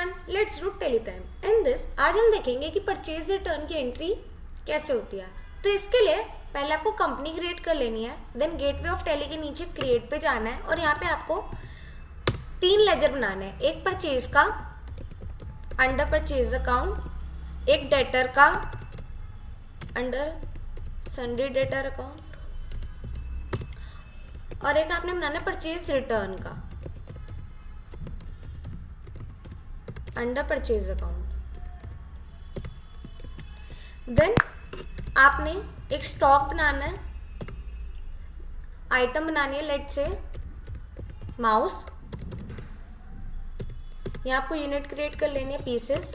Everyone, let's do Tally Prime. In this आज हम देखेंगे कि परचेज रिटर्न की एंट्री कैसे होती है। तो इसके लिए पहले आपको कंपनी क्रिएट कर लेनी है, देन गेटवे ऑफ टेली के नीचे क्रिएट पे जाना है और यहाँ पे आपको 3 लेजर बनाने हैं। एक परचेज का अंडर परचेज अकाउंट, एक डेटर का अंडर सन्डे डेटर अकाउंट और एक आपने बनाना है परचेज रिटर्न का अंडर परचेज अकाउंट। देन आपने एक स्टॉक बनाना है, आइटम बनानी है, लेट से माउस। यहाँ आपको यूनिट क्रिएट कर लेनी है, पीसेस।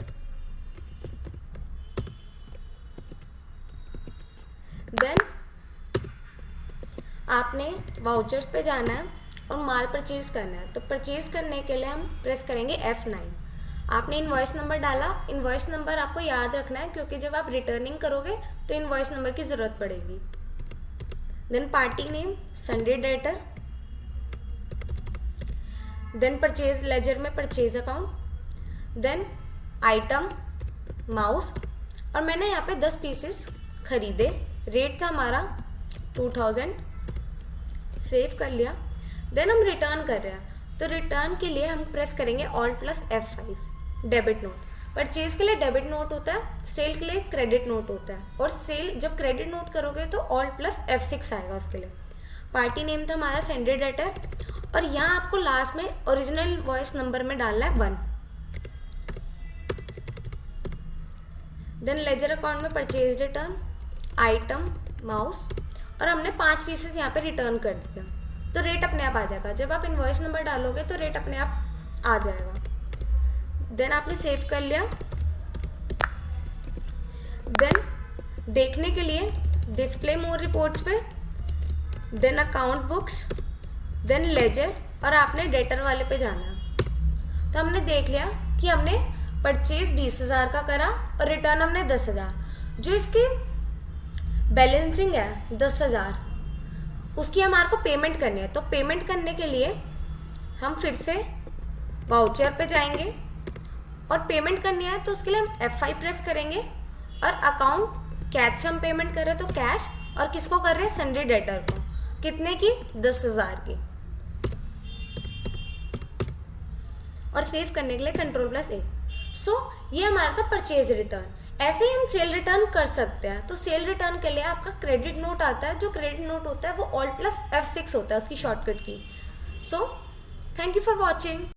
देन आपने वाउचर्स पे जाना है और माल परचेज करना है। तो परचेज करने के लिए हम प्रेस करेंगे F9। आपने इनवॉइस नंबर डाला, इनवॉइस नंबर आपको याद रखना है क्योंकि जब आप रिटर्निंग करोगे तो इनवॉइस नंबर की ज़रूरत पड़ेगी। Then party name sundry debtor, then purchase ledger में purchase account, then item mouse. और मैंने यहाँ पे 10 पीसेस खरीदे, रेट था हमारा 2000, सेव कर लिया। देन हम रिटर्न कर रहे हैं, तो रिटर्न के लिए हम प्रेस करेंगे Alt + F5। Debit note, purchase के लिए डेबिट नोट होता है, सेल के लिए क्रेडिट नोट होता है। और सेल जब क्रेडिट नोट करोगे तो Alt + F6 आएगा उसके लिए। पार्टी नेम था हमारा संडे डेटर और यहाँ आपको लास्ट में ओरिजिनल वॉइस नंबर में डालना है 1। देन लेजर अकाउंट में परचेज रिटर्न, आइटम माउस और हमने 5 पीसेस यहाँ पे रिटर्न कर दिया। तो रेट अपने आप आ जाएगा। जब आप इनवॉइस नंबर डालोगे तो रेट अपने आप आ जाएगा। देन आपने सेव कर लिया। देन देखने के लिए डिस्प्ले मोर रिपोर्ट्स पे, then account books, then ledger और आपने डेटर वाले पे जाना है। तो हमने देख लिया कि हमने परचेज 20,000 का करा और रिटर्न हमने 10,000। जो इसकी बैलेंसिंग है 10,000, उसकी हमारे को पेमेंट करनी है। तो पेमेंट करने के लिए हम फिर से वाउचर पे जाएंगे और पेमेंट करनी है तो उसके लिए हम F5 प्रेस करेंगे और अकाउंट कैश से हम पेमेंट कर रहे हैं तो कैश, और किसको कर रहे हैं, संडे डेटर को। कितने की, 10,000 की। और सेव करने के लिए Ctrl+A। सो ये हमारा था परचेज रिटर्न। ऐसे ही हम सेल रिटर्न कर सकते हैं। तो सेल रिटर्न के लिए आपका क्रेडिट नोट आता है, जो क्रेडिट नोट होता है वो Alt + F6 होता है उसकी शॉर्टकट की। So thank you for watching.